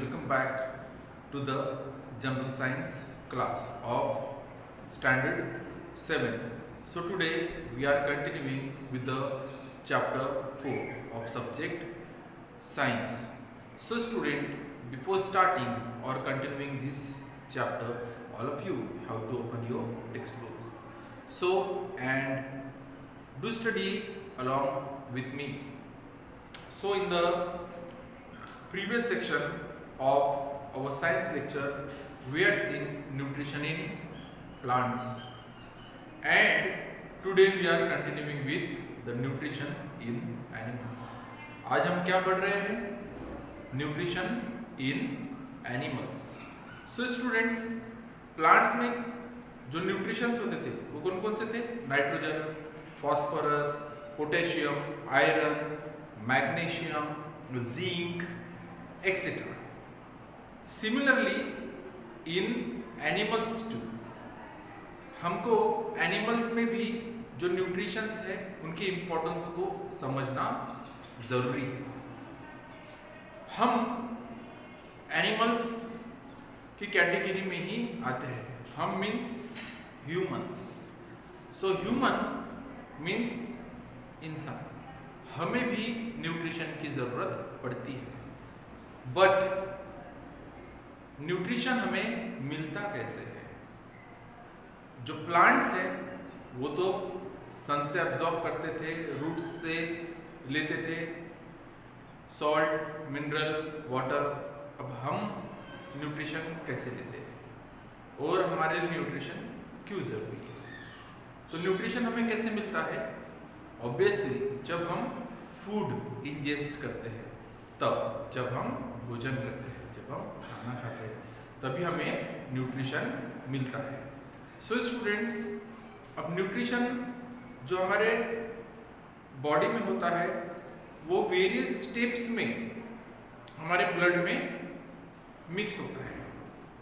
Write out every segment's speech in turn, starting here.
welcome back to the General Science class of Standard 7. So today we are continuing with the chapter 4 of subject Science. So student, before starting or continuing this chapter, all of you have to open your textbook. So and do study along with me. So in the previous section of our science lecture, we had seen nutrition in plants, and today we are continuing with the nutrition in animals. आज हम क्या पढ़ रहे हैं? Nutrition in animals. So students, plants में जो nutritions होते थे वो कौन कौन से थे? Nitrogen, phosphorus, potassium, iron, magnesium, zinc, etcetera. Similarly in animals too, हमको एनिमल्स में भी जो न्यूट्रिशंस है उनकी इम्पोर्टेंस को समझना जरूरी है. हम एनिमल्स की कैटेगरी में ही आते हैं. हम means humans. So human means इंसान. हमें भी न्यूट्रिशन की ज़रूरत पड़ती है, बट न्यूट्रिशन हमें मिलता कैसे है? जो प्लांट्स हैं वो तो सन से एब्जॉर्ब करते थे, रूट्स से लेते थे सॉल्ट, मिनरल, वाटर. अब हम न्यूट्रिशन कैसे लेते हैं और हमारे लिए न्यूट्रिशन क्यों ज़रूरी है? तो न्यूट्रिशन हमें कैसे मिलता है? ऑब्वियसली जब हम फूड इंजेस्ट करते हैं, तब जब हम भोजन करते हैं, जब हम खाना खाते हैं, तभी हमें न्यूट्रिशन मिलता है. सो स्टूडेंट्स, अब न्यूट्रिशन जो हमारे बॉडी में होता है वो वेरियस स्टेप्स में हमारे ब्लड में मिक्स होता है.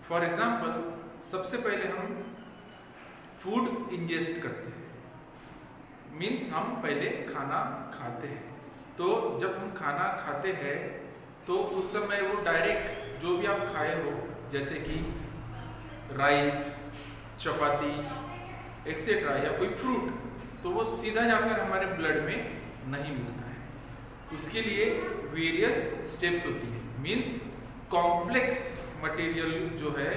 फॉर एग्जाम्पल, सबसे पहले हम फूड इंजेस्ट करते हैं, मीन्स हम पहले खाना खाते हैं. तो जब हम खाना खाते हैं तो उस समय वो डायरेक्ट जो भी आप खाए हो, जैसे कि राइस, चपाती, एक्सेट्रा, या कोई फ्रूट, तो वो सीधा जाकर हमारे ब्लड में नहीं मिलता है. उसके लिए वेरियस स्टेप्स होती है. मीन्स कॉम्प्लेक्स मटेरियल जो है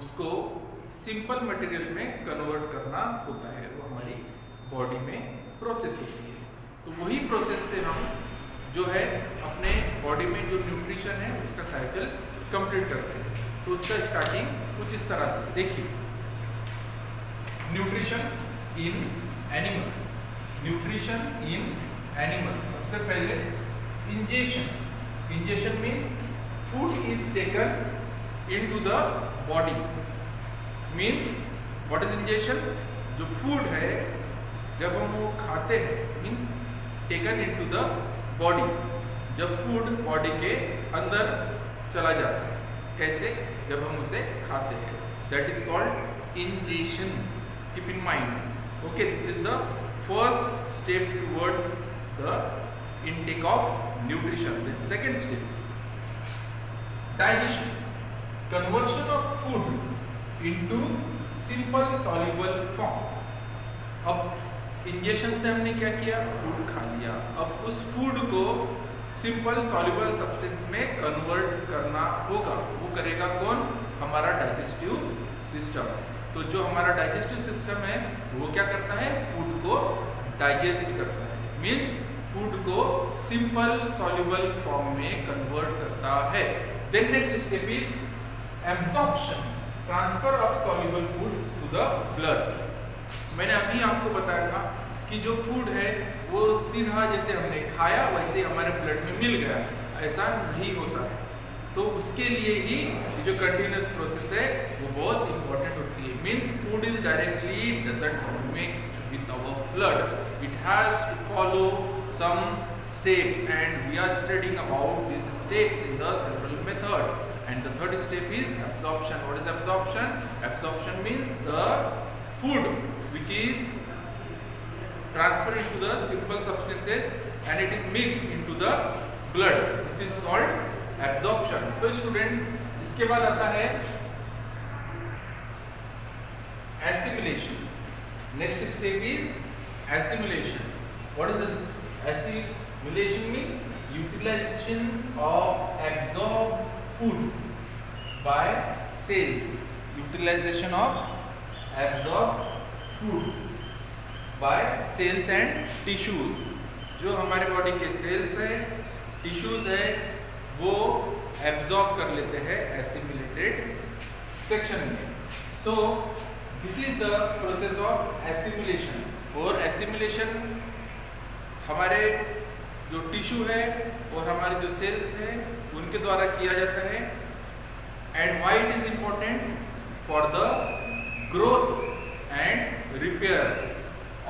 उसको सिंपल मटेरियल में कन्वर्ट करना होता है. वो हमारी बॉडी में प्रोसेस होती है. तो वही प्रोसेस से हम जो है अपने बॉडी में जो न्यूट्रिशन है उसका साइकिल कंप्लीट करते हैं. तो उसका स्टार्टिंग कुछ इस तरह से देखिए. Nutrition in animals. Nutrition in animals, सबसे पहले ingestion. Ingestion means food is taken into the body. Means what is ingestion? जो फूड है जब हम वो खाते हैं, means taken into the body. जब फूड बॉडी के अंदर चला जाता है. कैसे? जब हम उसे खाते हैं. That is called ingestion. Keep in mind. Okay, this is the first step towards the intake of nutrition. The second step, digestion, conversion of food into simple soluble form. अब इंजेक्शन से हमने क्या किया? फूड खा लिया. अब उस food को सिंपल सॉल्युबल सब्सटेंस में कन्वर्ट करना होगा. वो करेगा कौन? हमारा डाइजेस्टिव सिस्टम. तो जो हमारा डाइजेस्टिव सिस्टम है वो क्या करता है? फूड को डाइजेस्ट करता है. मीन्स फूड को सिंपल सॉल्युबल फॉर्म में कन्वर्ट करता है. Then next step is absorption, transfer of soluble food to the blood. मैंने अभी आपको बताया था कि जो फूड है वो सीधा जैसे हमने खाया वैसे हमारे ब्लड में मिल गया. ऐसा नहीं होता है. तो उसके लिए ही ये जो कंटिन्यूस प्रोसेस है वो बहुत इंपॉर्टेंट होती है. Means food is directly doesn't mixed with our blood. It has to follow some steps, and we are studying about these steps in the several methods. And the third step is absorption. What is absorption? Absorption means the food which is transferred into the simple substances and it is mixed into the blood. This is called absorption. So students, इसके बाद आता है assimilation. Next step is assimilation. What is the assimilation means? Utilization of absorbed food by cells. Utilization of absorbed food by cells and tissues. जो हमारे body के sales है, tissues है, वो एब्जॉर्ब कर लेते हैं एसिमिलेटेड सेक्शन में. So this is the process of assimilation. और एसिमिलेशन हमारे जो टिश्यू है और हमारे जो सेल्स है उनके द्वारा किया जाता है. And why it is important? For the growth and repair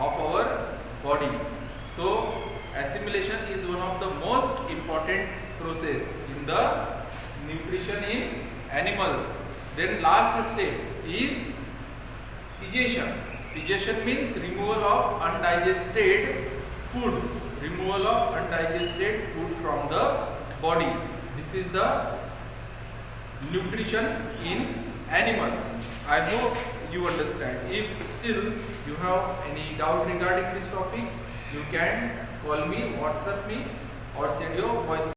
of our body. So assimilation is one of the most important process in the nutrition in animals. Then last step is digestion. Digestion means removal of undigested food. Removal of undigested food from the body. This is the nutrition in animals. I hope you understand. If still you have any doubt regarding this topic, you can call me, WhatsApp me, or send your voice